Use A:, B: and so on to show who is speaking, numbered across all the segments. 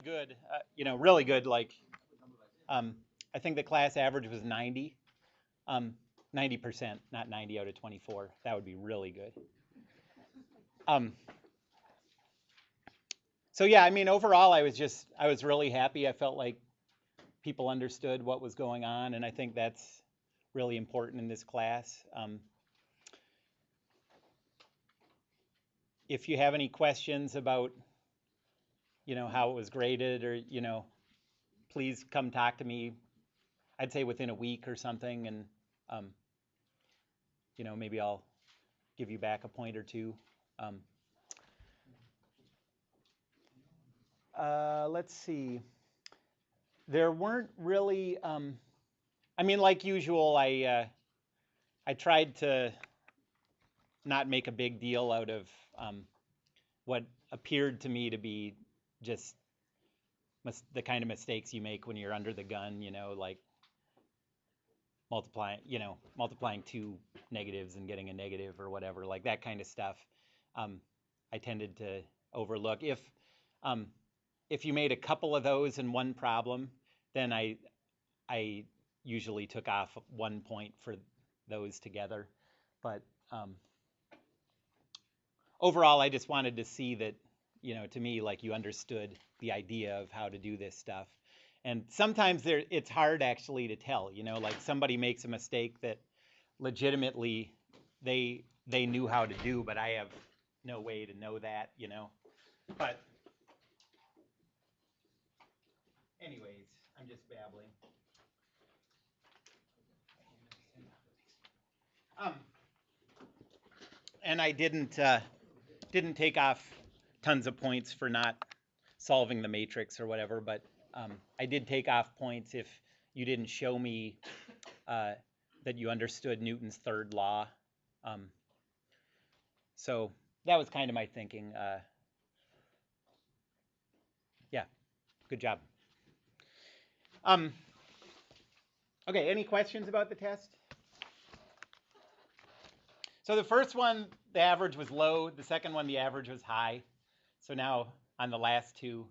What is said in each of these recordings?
A: good, really good. Like, I think the class average was 90, 90%, not 90 out of 24. That would be really good. Um, so yeah, I mean, overall, I was really happy. I felt like people understood what was going on, and I think that's really important in this class. If you have any questions about, how it was graded, or please come talk to me. I'd say within a week or something, and um, maybe I'll give you back a point or two. Um, let's see. There weren't really. I mean, like usual, I tried to not make a big deal out of what appeared to me to be just the kind of mistakes you make when you're under the gun. Like multiplying two negatives and getting a negative or whatever, like that kind of stuff. I tended to overlook. Um, if you made a couple of those in one problem, then I usually took off 1 point for those together. But overall, I just wanted to see that, to me, like you understood the idea of how to do this stuff. And sometimes it's hard actually to tell, like somebody makes a mistake that legitimately they knew how to do, but I have no way to know that. But anyways, I'm just babbling. Um, and I didn't take off tons of points for not solving the matrix or whatever, but I did take off points if you didn't show me that you understood Newton's third law. So that was kind of my thinking. Yeah, good job. Okay, any questions about the test? So the first one, the average was low. The second one, the average was high. So now on the last two,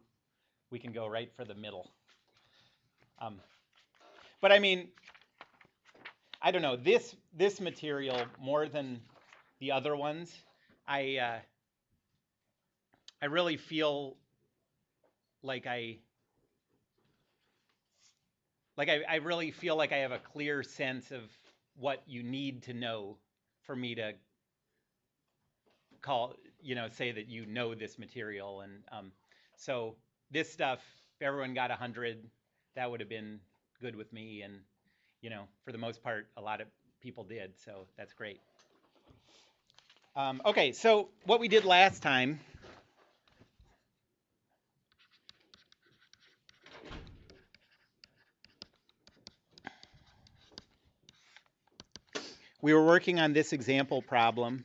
A: we can go right for the middle. But I mean, I don't know, this material more than the other ones, I really feel like I really feel like I have a clear sense of what you need to know for me to say that this material. And so this stuff, if everyone got 100, that would have been good with me. And, for the most part, a lot of people did. So that's great. Okay, so what we did last time, we were working on this example problem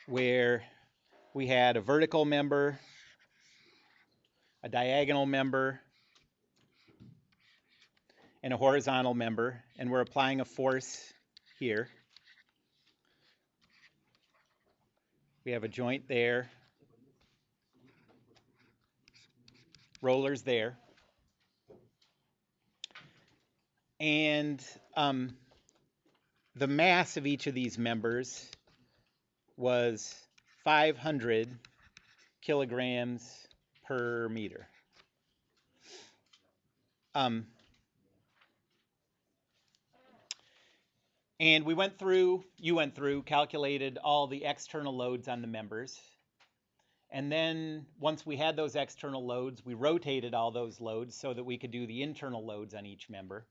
A: where we had a vertical member, a diagonal member, and a horizontal member, and we're applying a force here. We have a joint there, rollers there, and the mass of each of these members was 500 kilograms per meter. And you went through, calculated all the external loads on the members. And then once we had those external loads, we rotated all those loads so that we could do the internal loads on each member.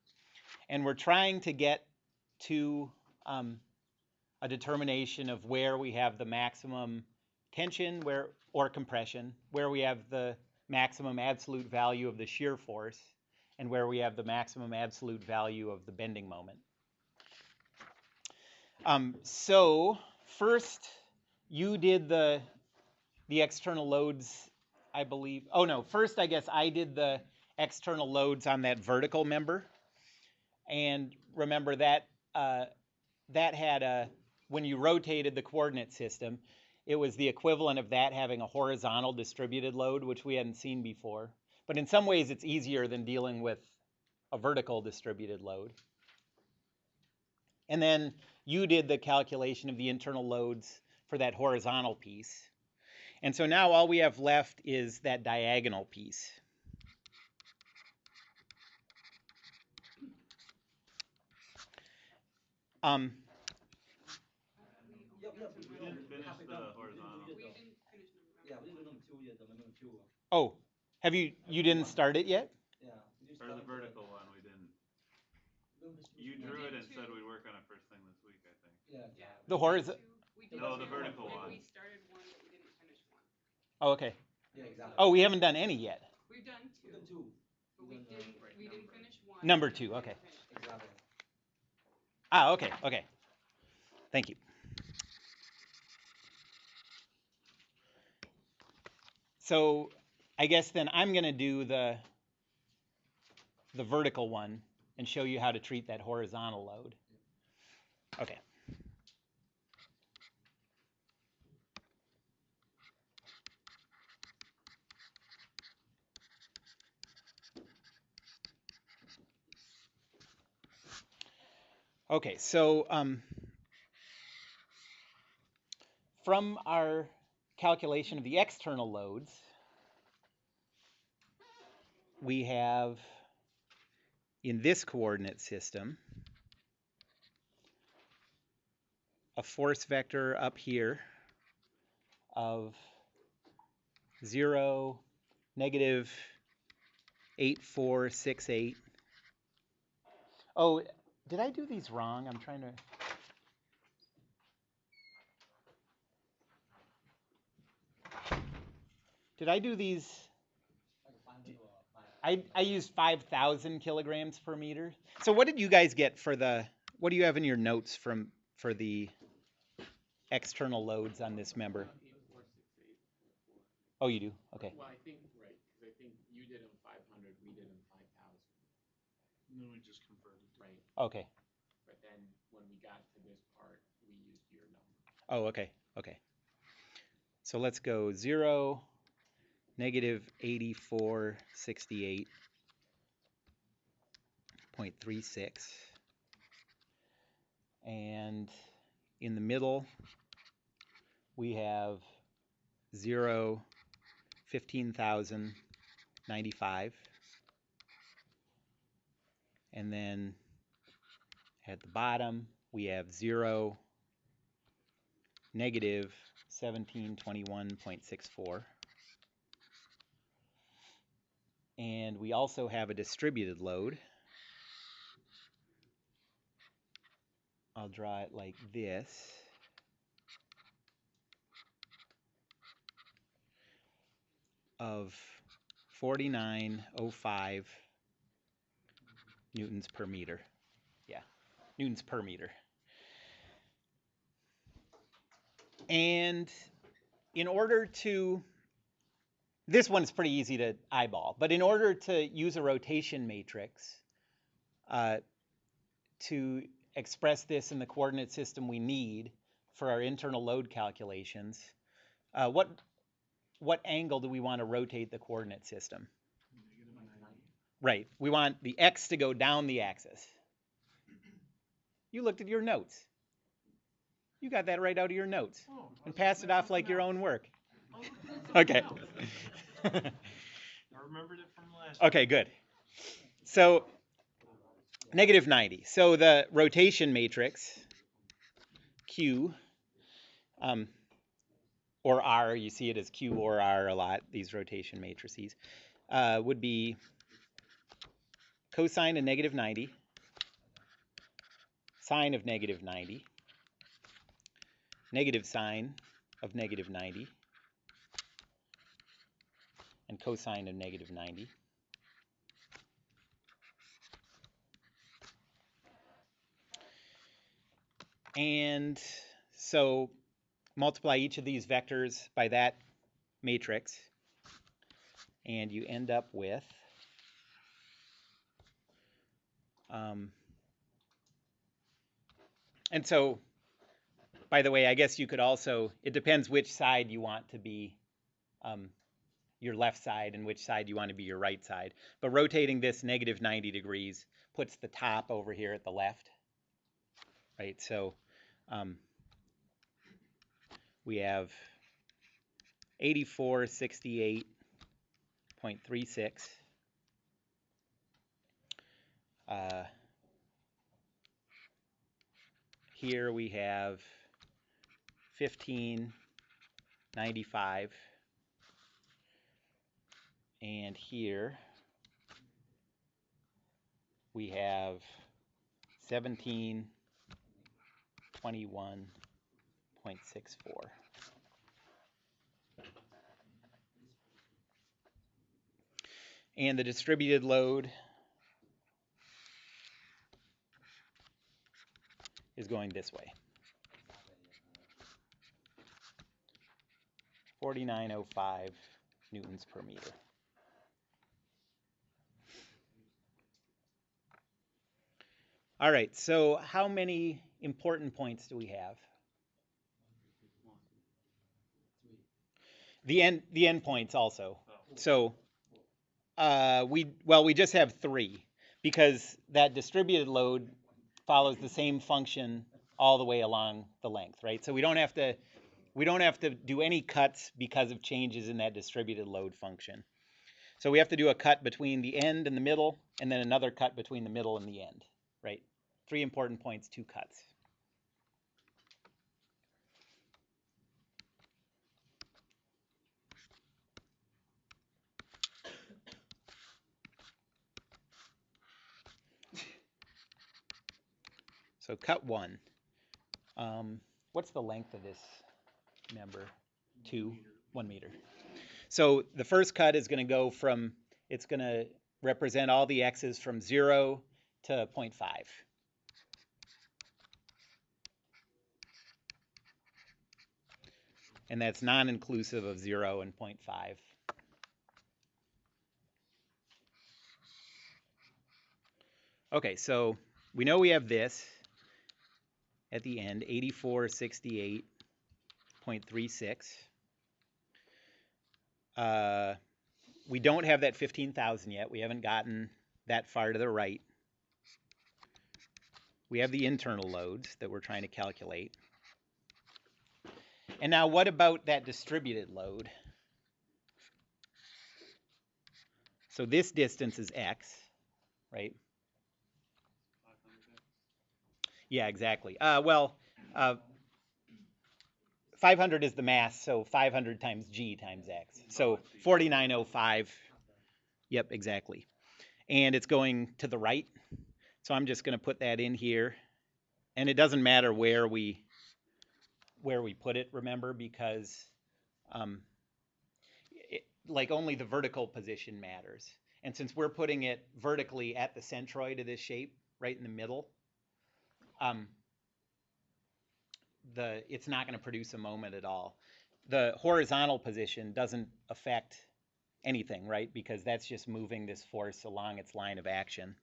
A: And we're trying to get to a determination of where we have the maximum tension or compression, where we have the maximum absolute value of the shear force, and where we have the maximum absolute value of the bending moment. So first, you did the external loads, I believe. Oh no, first I guess I did the external loads on that vertical member. And remember that that had when you rotated the coordinate system, it was the equivalent of that having a horizontal distributed load, which we hadn't seen before. But in some ways, it's easier than dealing with a vertical distributed load. And then you did the calculation of the internal loads for that horizontal piece. And so now all we have left is that diagonal piece.
B: We didn't finish the horizontal.
C: We didn't finish number.
D: Yeah, we didn't do number 2 yet. The number 2.
A: Oh, have you didn't start it yet?
D: Yeah. We just
B: Or the
D: started
B: vertical one, we didn't. You
C: We
B: drew it
C: did
B: and
C: two.
B: said we'd work on it first thing this week, I think.
D: Yeah,
C: Yeah.
D: exactly.
A: The horizontal.
C: We did
B: No,
C: two,
B: the vertical
C: and
B: one.
C: we started one, but we didn't finish one.
A: Oh, okay.
D: Yeah, exactly.
A: Oh, we haven't done any yet.
C: We've done two,
D: We done 2.
C: but we didn't.
B: Right,
C: We didn't
B: number.
C: finish one.
A: Number
C: and we
A: 2,
C: didn't
A: okay.
C: finish three.
D: Exactly.
A: Ah, okay, okay. Thank you. So I guess then I'm going to do the vertical one and show you how to treat that horizontal load. Okay. Okay, so from our calculation of the external loads, we have in this coordinate system a force vector up here of 0, negative 8468. Oh, did I do these wrong? I'm trying to. Did I do these? I used 5,000 kilograms per meter. So what did you guys get for the, what do you have in your notes for the external loads on this member?
E: 8468.
A: Oh, you do? Okay.
E: Well, I think, right, because I think you did them 500, we did them 5,000.
B: And then we just converted.
E: Right.
A: Okay.
E: But then when we got to this part, we used your number.
A: Oh, okay. Okay. So let's go 0, negative 8468.36. And in the middle, we have 0, 15,095. And then at the bottom, we have 0, negative 1721.64. And we also have a distributed load. I'll draw it like this. Of 4905 newtons per meter. Yeah, newtons per meter. And in order to, this one's pretty easy to eyeball, but in order to use a rotation matrix to express this in the coordinate system we need for our internal load calculations, what angle do we want to rotate the coordinate system? Right, we want the x to go down the axis. You looked at your notes. You got that right out of your notes and passed it off like your own work. Okay.
B: I remembered it from last.
A: Okay, good. So negative 90. So the rotation matrix, Q, or R, you see it as Q or R a lot, these rotation matrices, would be cosine of negative 90, sine of negative 90, negative sine of negative 90, and cosine of negative 90. And so multiply each of these vectors by that matrix, and you end up with and so By the way, I guess you could also, it depends which side you want to be your left side and which side you want to be your right side. But rotating this negative 90 degrees puts the top over here at the left, right? So we have 8468.36. Here we have 1595. And here we have 1721.64. And the distributed load is going this way. 4905 newtons per meter. All right, so how many important points do we have? The end points also. So we just have 3 because that distributed load follows the same function all the way along the length, right? So we don't have to do any cuts because of changes in that distributed load function. So we have to do a cut between the end and the middle, and then another cut between the middle and the end, right? 3 important points, 2 cuts. So cut 1. What's the length of this member? 1 meter. So the first cut is going to go from, it's going to represent all the x's from 0 to 0.5. And that's non-inclusive of 0 and 0.5. Okay, so we know we have this at the end, 8468.36. We don't have that 15,000 yet. We haven't gotten that far to the right. We have the internal loads that we're trying to calculate. And now what about that distributed load? So this distance is x, right? Yeah, exactly. 500 is the mass, so 500 times g times x. So 4905. Yep, exactly. And it's going to the right. So I'm just going to put that in here. And it doesn't matter where we put it, remember, because only the vertical position matters. And since we're putting it vertically at the centroid of this shape, right in the middle, it's not going to produce a moment at all. The horizontal position doesn't affect anything, right? Because that's just moving this force along its line of action.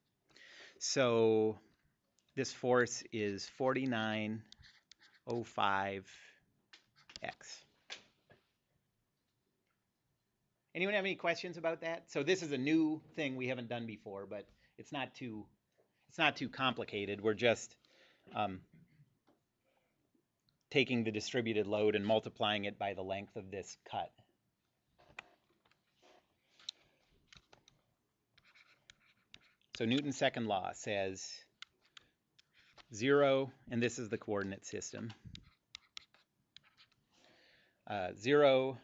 A: So this force is 4905x. Anyone have any questions about that? So this is a new thing we haven't done before, but it's not too complicated. We're just taking the distributed load and multiplying it by the length of this cut. So Newton's second law says 0, and this is the coordinate system, 0,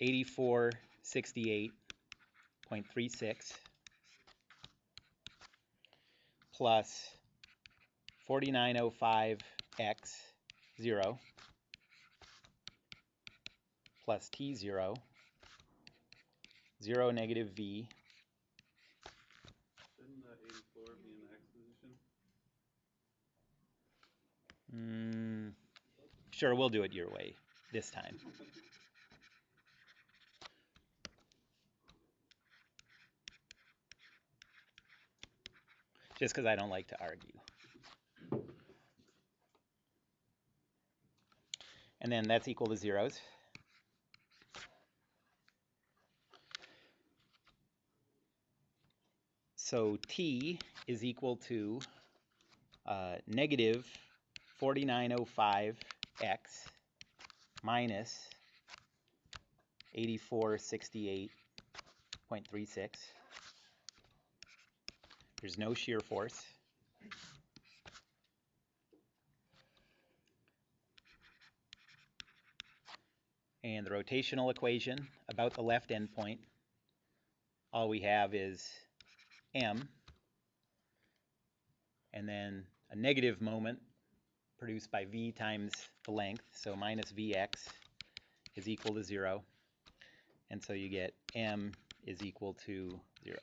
A: 8468.36 plus 4905x 0 plus t0, 0 negative v.
B: Shouldn't the 84 be in the x position?
A: Sure, we'll do it your way this time. Just because I don't like to argue. and then that's equal to zeros. So T is equal to negative 4905x minus 8468.36. There's no shear force. And the rotational equation about the left endpoint, all we have is m, and then a negative moment produced by v times the length, so minus vx is equal to 0. And so you get m is equal to 0.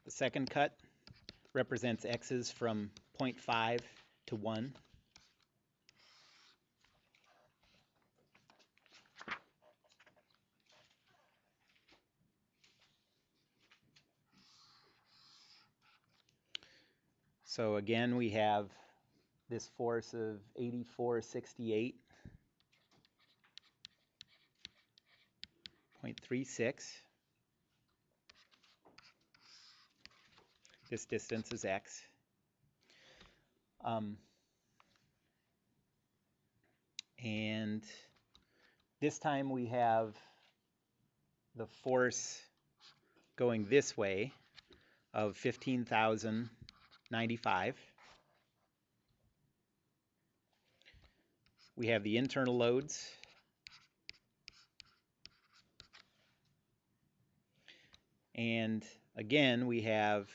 A: The second cut represents x's from 0.5 to 1. So again, we have this force of 8468.36. This distance is x. And this time we have the force going this way of 15,095. We have the internal loads. And again, we have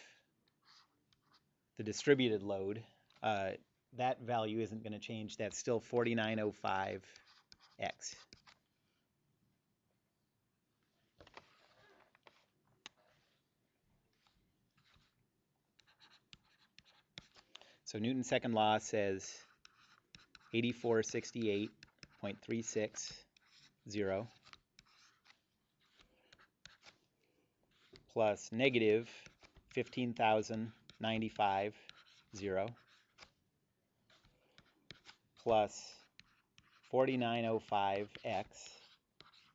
A: the distributed load. That value isn't going to change. That's still 4905x. So Newton's second law says 8468.360 plus negative 15,095 plus 4905x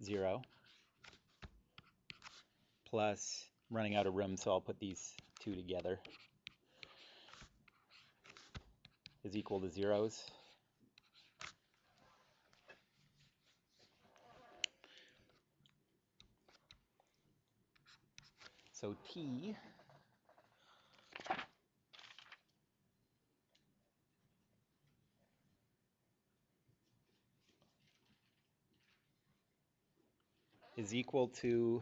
A: 0 plus, I'm running out of room, so I'll put these two together, is equal to zeros. So T is equal to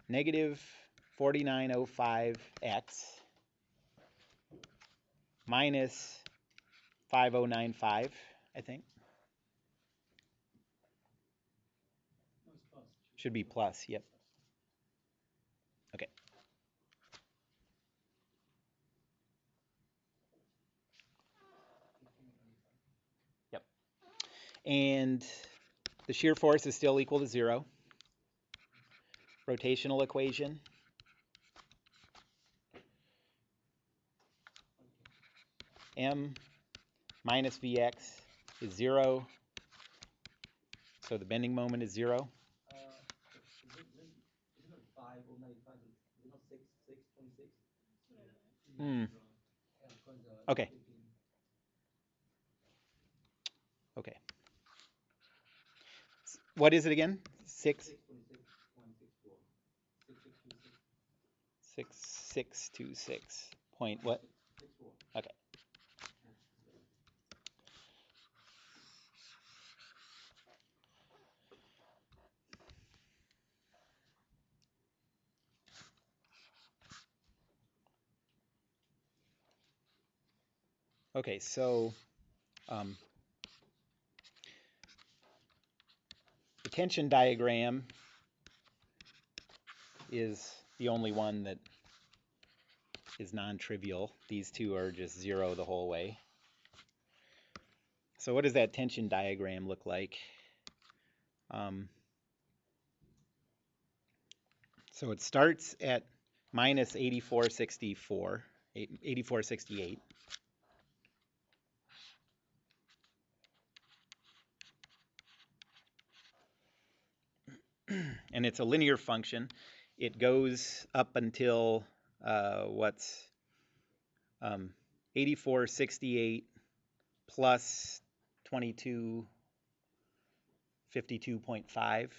A: negative 4905x minus 5095, I think.
D: No, it's plus.
A: Should be plus, yep. Okay. Yep. And the shear force is still equal to 0. Rotational equation. M minus Vx is 0. So the bending moment is 0.
D: Isn't it 5095? Is it not 626?
A: Hmm.
D: Yeah, because,
A: Okay.
D: 15.
A: Okay. What is it again?
D: 626.64. 6626.
A: 6626 point what?
D: 64.
A: Okay. Okay, so the tension diagram is the only one that is non-trivial. These two are just 0 the whole way. So what does that tension diagram look like? So it starts at minus 8464, 8468. And it's a linear function. It goes up until what's 8468 plus 2252.5.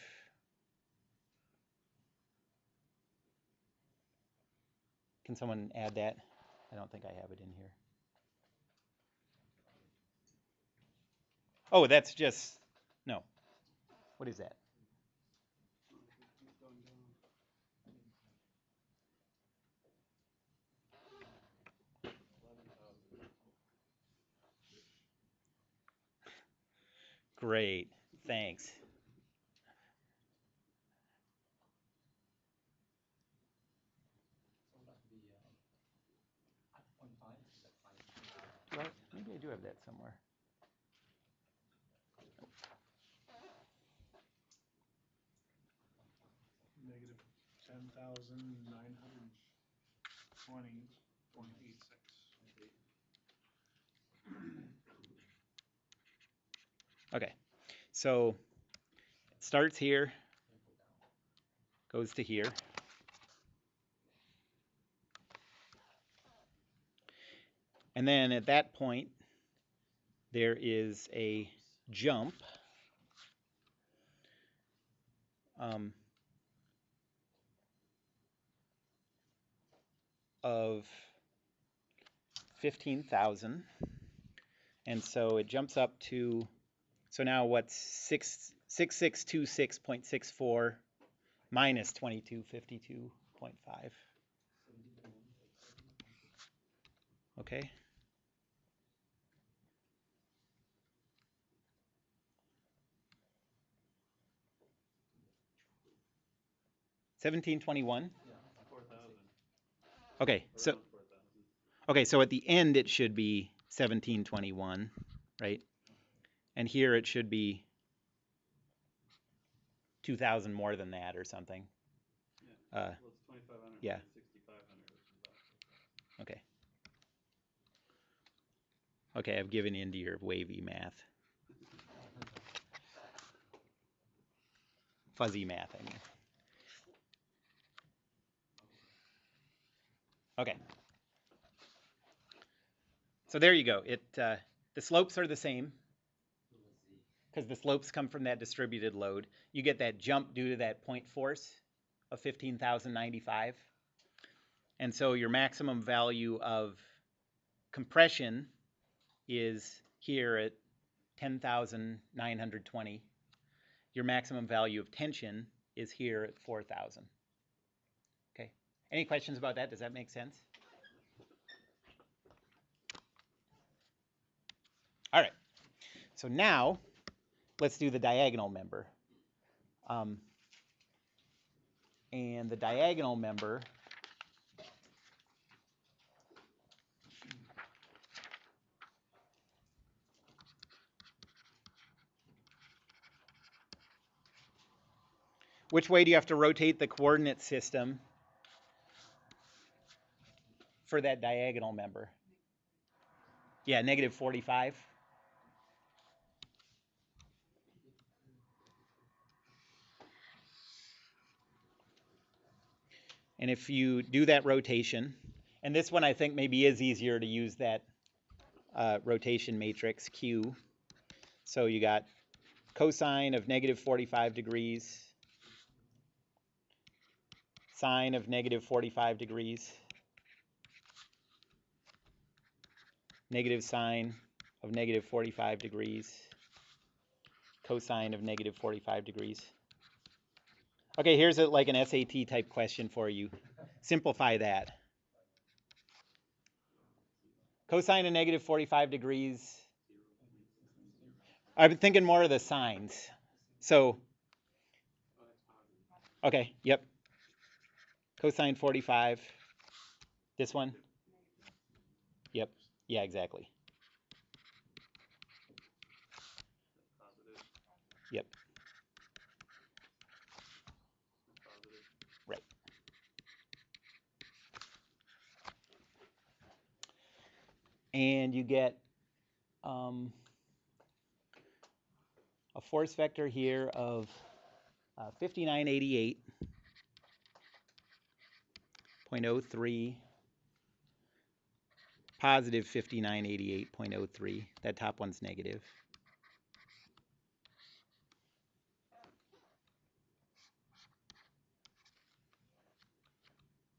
A: Can someone add that? I don't think I have it in here. Oh, that's just, no. What is that? Great, thanks.
D: So that would be 0.5. That's fine.
A: Well, maybe I do have that somewhere.
B: Negative 10,920.86.
A: Okay, so it starts here, goes to here. And then at that point, there is a jump of 15,000. And so it jumps up to, so now what's 6626.64 minus 2252.5. Okay. $17.21.
B: 4,000.
A: Okay, so at the end it should be 17.21, right? And here it should be 2,000 more than that or something.
B: Yeah. Well, it's 2,500.
A: Yeah.
B: 6,500.
A: Okay. Okay, I've given in to your wavy math. Fuzzy math, I mean. Okay. So there you go. The slopes are the same because the slopes come from that distributed load. You get that jump due to that point force of 15,095. And so your maximum value of compression is here at 10,920. Your maximum value of tension is here at 4,000. Okay. Any questions about that? Does that make sense? All right. So now let's do the diagonal member. And the diagonal member which way do you have to rotate the coordinate system for that diagonal member? Yeah, negative 45. And if you do that rotation, and this one I think maybe is easier to use that rotation matrix Q. So you got cosine of negative 45 degrees, sine of negative 45 degrees, negative sine of negative 45 degrees, cosine of negative 45 degrees. Okay, here's like an SAT type question for you. Simplify that. Cosine of negative 45 degrees. I've been thinking more of the sines. So, okay, yep. Cosine 45. This one? Yep. Yeah, exactly. Yep.
B: Positive.
A: Right. And you get a force vector here of 5988.03, positive 5988.03. That top one's negative.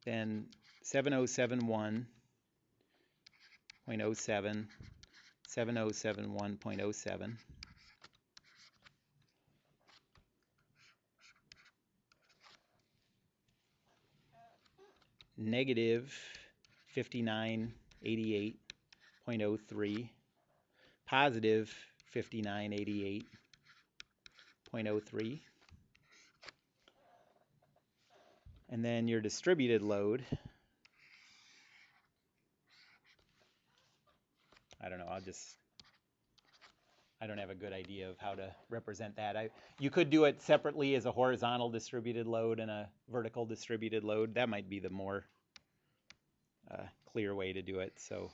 A: Then 7071.07, 7071.07. Negative 5988.03, positive 5988.03. And then your distributed load, I don't know, I don't have a good idea of how to represent that. You could do it separately as a horizontal distributed load and a vertical distributed load. That might be the more clear way to do it. So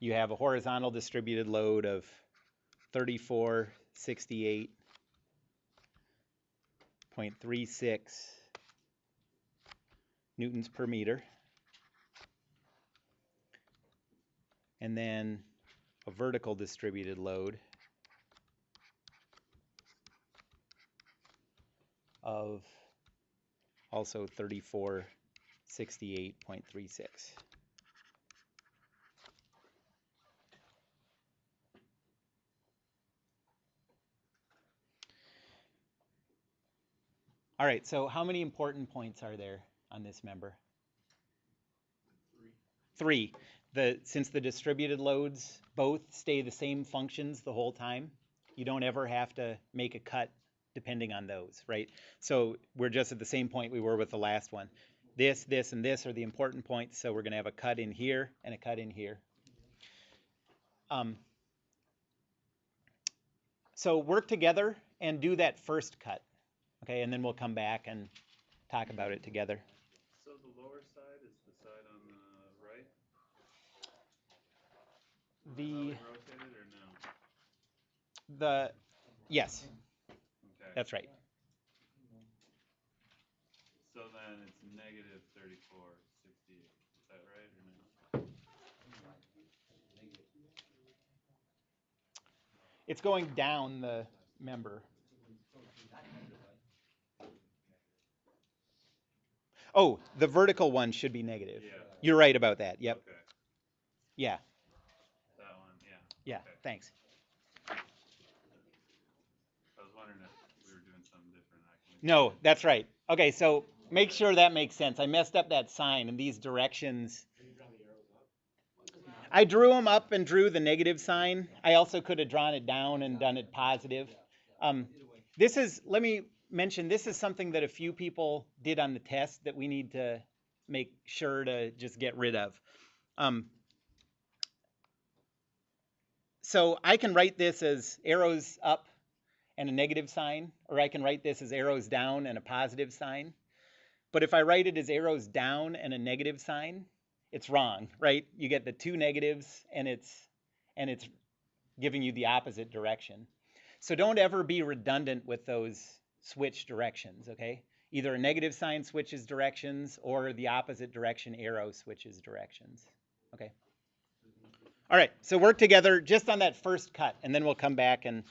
A: you have a horizontal distributed load of 3468.36 newtons per meter. And then a vertical distributed load of also 3468.36. All right, so how many important points are there on this member? 3. Since the distributed loads both stay the same functions the whole time, you don't ever have to make a cut depending on those, right? So we're just at the same point we were with the last one. This, and this are the important points, so we're going to have a cut in here and a cut in here. So work together and do that first cut, okay? And then we'll come back and talk about it together.
B: So the lower side is the side on the right? How we rotated or no?
A: Yes,
B: Okay.
A: that's right.
B: So then it's negative 3468. Is that right or no?
A: It's going down the member. Oh, the vertical one should be negative.
B: Yeah.
A: You're right about that. Yep.
B: Okay.
A: Yeah.
B: That one, yeah.
A: Yeah.
B: Okay.
A: Thanks.
B: I was wondering if we were doing something different.
A: No, that's right. Okay, so make sure that makes sense. I messed up that sign and these directions. I drew them up and drew the negative sign. I also could have drawn it down and done it positive. Let me mention, this is something that a few people did on the test that we need to make sure to just get rid of. So I can write this as arrows up and a negative sign, or I can write this as arrows down and a positive sign. But if I write it as arrows down and a negative sign, it's wrong, right? You get the two negatives and it's giving you the opposite direction. So don't ever be redundant with those switch directions, okay? Either a negative sign switches directions or the opposite direction arrow switches directions, okay? All right, so work together just on that first cut, and then we'll come back and